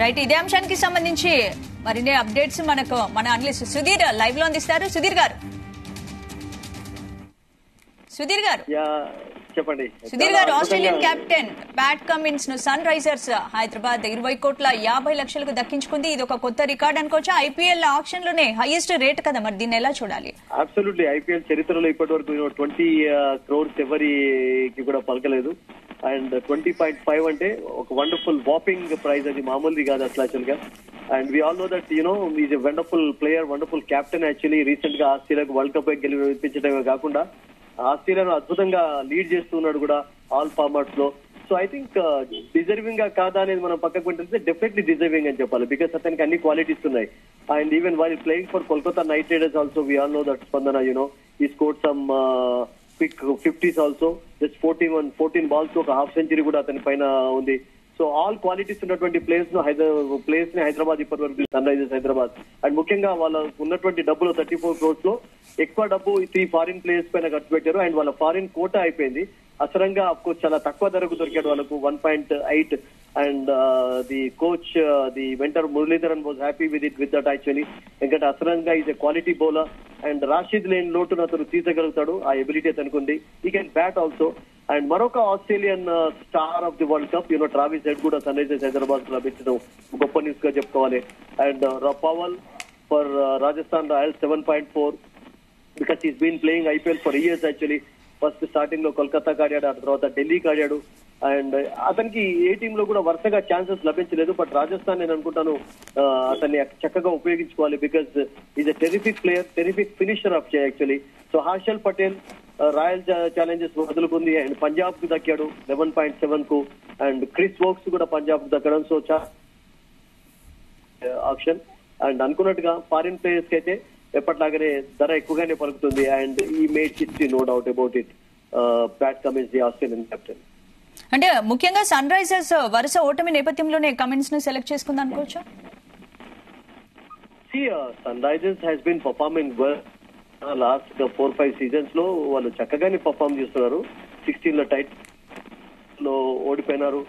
Right, ఇదే అంశానికి సంబంధించి మరిన్ని అప్డేట్స్ మన అనలిస్ట్ సుధీర్ లైవ్ లో అందిస్తారు. సుధీర్ గారు చెప్పండి. సుధీర్ గారు, ఆస్ట్రేలియన్ కెప్టెన్ ప్యాట్ కమిన్స్ ను సన్ రైజర్స్ హైదరాబాద్ 20,50,00,000 దక్కించుకుంది. ఇది ఒక కొత్త రికార్డ్ అనుకోవచ్చా? ఐపీఎల్ ఆప్షన్ లోనే హైయెస్ట్ రేట్ కదా, మరి దీన్ని ఎలా చూడాలి? అబ్సల్యూట్లీ, ఐపీఎల్ చరిత్రలో ఇప్పటి వరకు 20 crores ఎవరికి కూడా పలకలేదు. అండ్ 20.5 అంటే ఒక వండర్ఫుల్ వాపింగ్ ప్రైజ్, అది మామూలుది కాదు అసలు యాక్చువల్ గా. And we all know that is a wonderful player, wonderful captain. Actually recent గా ఆస్ట్రేలియాకు వరల్డ్ కప్ గెలిపించడమే కాకుండా ఆస్ట్రేలియాను అద్భుతంగా లీడ్ చేస్తున్నాడు కూడా ఆల్ ఫార్మాట్స్ లో. సో ఐ థింక్ డిజర్వింగ్ గా కాదా అనేది మనం పక్కకు పెట్టితే డెఫినెట్లీ డిజర్వింగ్ అని చెప్పాలి, బికాస్ అతనికి అన్ని క్వాలిటీస్ ఉన్నాయి. And even while playing for Kolkata Knight Riders also we all know that స్పందన he scored some quick 50s also. Just 14 balls ఒక హాఫ్ సెంచరీ కూడా అతని పైన ఉంది. సో ఆల్ క్వాలిటీస్ ఉన్నటువంటి ప్లేయర్స్ ని హైదరాబాద్ ఇప్పటి వరకు సన్ రైజర్స్ హైదరాబాద్ అండ్ ముఖ్యంగా వాళ్ళకు ఉన్నటువంటి డబ్బులు 34 crores లో ఎక్కువ డబ్బు 3 ఫారిన్ ప్లేయర్స్ పైన ఖర్చు పెట్టారు. అండ్ వాళ్ళ ఫారిన్ కోటా అయిపోయింది. అసరంగా అఫ్కోర్స్ చాలా తక్కువ ధరకు దొరికాడు వాళ్ళకు 1.8. And the coach the mentor Muralitharan was happy with that actually. ఎందుకంటే Hasaranga is a quality bowler and Rashid లేని లోటును అతను తీర్చగలుగుతాడు, ఆ ఎబిలిటీ అతనుకుంది. He can bat also. And మరొక Australian star of the world cup Travis Head కూడా సన్ రైజర్స్ హైదరాబాద్ లభించడం గొప్ప న్యూస్ గా చెప్పుకోవాలి. And Powell for Rajasthan Royals 7.4 because is been playing IPL for years actually. First starting లో కోల్కతాకి ఆడాడు, ఆ తర్వాత ఢిల్లీకి ఆడాడు. అండ్ అతనికి ఏ టీమ్ లో కూడా వరుసగా ఛాన్సెస్ లభించలేదు. బట్ రాజస్థాన్ నేను అనుకుంటాను అతన్ని చక్కగా ఉపయోగించుకోవాలి, because is a terrific player, terrific finisher of actually. So Harshal Patel Royal Challengers వదులుకుంది అండ్ పంజాబ్ కు దక్కాడు 11.7 కు. అండ్ క్రిస్ వోక్స్ కూడా పంజాబ్ కు దక్కడం. సో ఆప్షన్ అండ్ అనుకున్నట్టుగా ఫారిన్ ప్లేయర్స్ కి అయితే ఎప్పటిలాగానే ధర ఎక్కువగానే పలుకుతుంది. And he made history, no doubt about it. Pat Cummins the Australian captain. అంటే ముఖ్యంగా సన్ రైజర్స్ వరుస ఓటమి నేపథ్యంలోనే కమిన్స్ ను సెలెక్ట్ చేసుకుంది అనుకోవచ్చా? Sunrisers has been performing well last 4-5 seasons లో. వాళ్ళు చక్కగానే పర్ఫార్మ్ చేస్తున్నారు. 16 లో టైట్ లో ఓడిపోయినారు.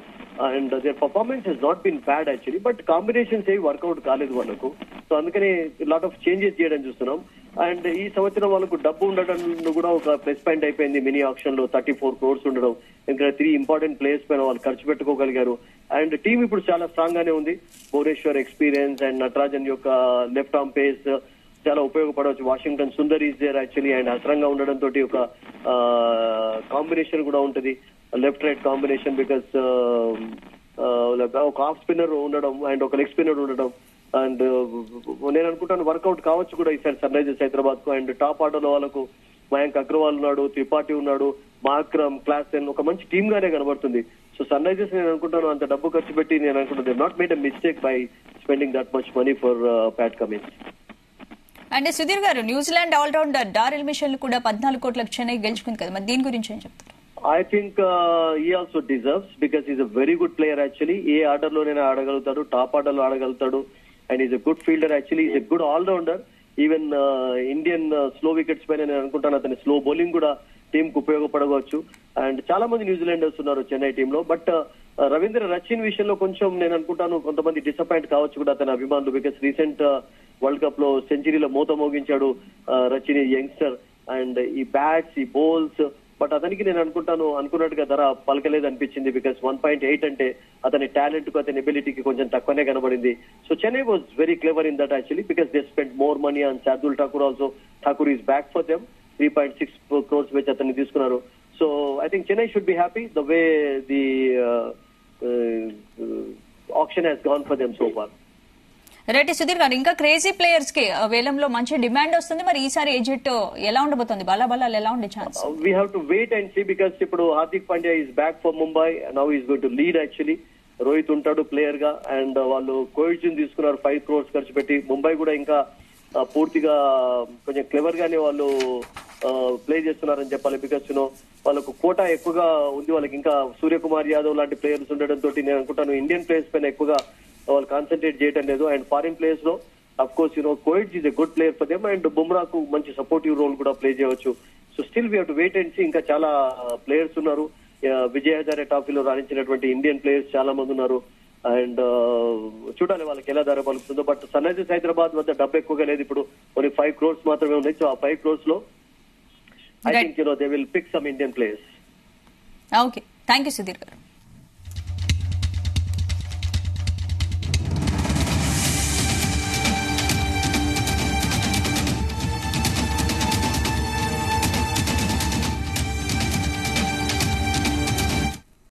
And their performance has not been bad actually, but combinations ఏవి వర్కౌట్ కాలేదు వాళ్ళకు. సో అందుకని లాట్ ఆఫ్ చేంజెస్ చేయడం చూస్తున్నాం. అండ్ ఈ సంవత్సరం వాళ్ళకు డబ్బు ఉండడం కూడా ఒక ప్లస్ పాయింట్ అయిపోయింది. మినీ ఆప్షన్ లో 34 crores ఉండడం, ఇంకా 3 ఇంపార్టెంట్ ప్లేయర్స్ పైన వాళ్ళు ఖర్చు పెట్టుకోగలిగారు. అండ్ టీం ఇప్పుడు చాలా స్ట్రాంగ్ గానే ఉంది. భువనేశ్వర్ ఎక్స్పీరియన్స్ అండ్ నటరాజన్ యొక్క లెఫ్ట్ ఆర్మ్ పేస్ చాలా ఉపయోగపడవచ్చు. Washington Sundar is there actually. And Hasaranga ఉండడం తోటి ఒక కాంబినేషన్ కూడా ఉంటుంది, లెఫ్ట్ రైట్ కాంబినేషన్, బికాస్ ఒక హాఫ్ స్పిన్నర్ ఉండడం అండ్ ఒక లెగ్ స్పిన్నర్ ఉండడం. అండ్ నేను అనుకుంటాను వర్కౌట్ కావచ్చు కూడా ఈసారి సన్ రైజర్స్ హైదరాబాద్ కు. అండ్ టాప్ ఆర్డర్ లో వాళ్ళకు మయాంక్ అగ్రవాల్ ఉన్నాడు, త్రిపాఠి ఉన్నాడు, మాక్రమ్, క్లాసెన్, ఒక మంచి టీమ్ గానే కనబడుతుంది. సో సన్ రైజర్స్ నేను అనుకుంటాను అంత డబ్బు ఖర్చు పెట్టి నేను అనుకుంటాను they not made a mistake by spending that much money for Pat Cummins. And Sudheer గారు, న్యూజిలాండ్ ఆల్రౌండర్ డారెల్ మిషెల్ కూడా 14 కోట్లకు చెన్నై గెలుచుకుంది కదా, మరి దీని గురించి ఏం చెప్తారు? I think he also deserves, because he's a very good player actually. ఏ ఆర్డర్ లోనైనా ఆడగలుగుతాడు, టాప్ ఆర్డర్ లో ఆడగలుగుతాడు. And is a good fielder actually, is a good all rounder. Even Indian slow wickets పైన నేను అనుకుంటాను అతని స్లో బౌలింగ్ కూడా టీం కు ఉపయోగపడవచ్చు. అండ్ చాలా మంది న్యూజిలాండర్స్ ఉన్నారు చెన్నై టీమ్ లో. బట్ రవీంద్ర రచిన్ విషయంలో కొంచెం నేను అనుకుంటాను కొంతమంది డిసప్పాయింట్ కావచ్చు కూడా అతని అభిమానులు, బికాస్ రీసెంట్ వరల్డ్ కప్ లో సెంచరీలో మోత మోగించాడు రచిన్, యంగ్స్టర్. అండ్ ఈ బ్యాట్స్, ఈ బౌల్స్, బట్ అతనికి నేను అనుకుంటాను అనుకున్నట్టుగా ధర పలకలేదు అనిపించింది. బికాస్ 1.8 అంటే అతని టాలెంట్ కు అతని ఎబిలిటీకి కొంచెం తక్కువనే కనబడింది. So Chennai was very clever in that actually, because they spend more money on Shardul Thakur also. Thakur is back for them, 3.6 crores వచ్చి అతన్ని తీసుకున్నారు. So I think Chennai should be happy the way the option has gone for them so far. Right Sudheer garu, ఇంకా crazy players కి వేలంలో మంచి demand వస్తుంది. మరి ఈసారి ఏ జట్టు ఎలా ఉండబోతుంది? బలాబలాలు ఎలా ఉండే chance? We have to wait and see, because ఇప్పుడు Hardik Pandya is back for Mumbai, now is going to lead actually. Rohit ఉంటాడు ప్లేయర్ గా. అండ్ వాళ్ళు కోవిడ్ తీసుకున్నారు 5 crores ఖర్చు పెట్టి. ముంబై కూడా ఇంకా పూర్తిగా కొంచెం క్లెవర్ గానే వాళ్ళు ప్లే చేస్తున్నారని చెప్పాలి, బికాస్ వాళ్ళకు కోటా ఎక్కువగా ఉంది వాళ్ళకి. ఇంకా సూర్యకుమార్ యాదవ్ లాంటి ప్లేయర్స్ ఉండడం తోటి నేను అనుకుంటాను ఇండియన్ ప్లేయర్స్ పైన ఎక్కువగా వాళ్ళు కాన్సన్ట్రేట్ చేయడం లేదు. అండ్ ఫారిన్ ప్లేయర్స్ లో అఫ్ కోర్స్ కోవిడ్ is a good player for them. And బుమ్రాకు మంచి సపోర్టివ్ రోల్ కూడా ప్లే చేయవచ్చు. So still we have to wait and see. ఇంకా చాలా ప్లేయర్స్ ఉన్నారు. విజయ్ హజారే ట్రోఫీలో రాణించినటువంటి ఇండియన్ ప్లేయర్స్ చాలా మంది ఉన్నారు. అండ్ చూడాలి వాళ్ళకి ఎలా ధర పలుకుతుందో. బట్ సన్ రైజర్స్ హైదరాబాద్ వద్ద డబ్బు ఎక్కువగా లేదు, ఇప్పుడు ఓన్లీ 5 crores మాత్రమే ఉన్నాయి. సో ఆ 5 crores లో I think they will pick some Indian players. Okay, thank you Sudheer గారు.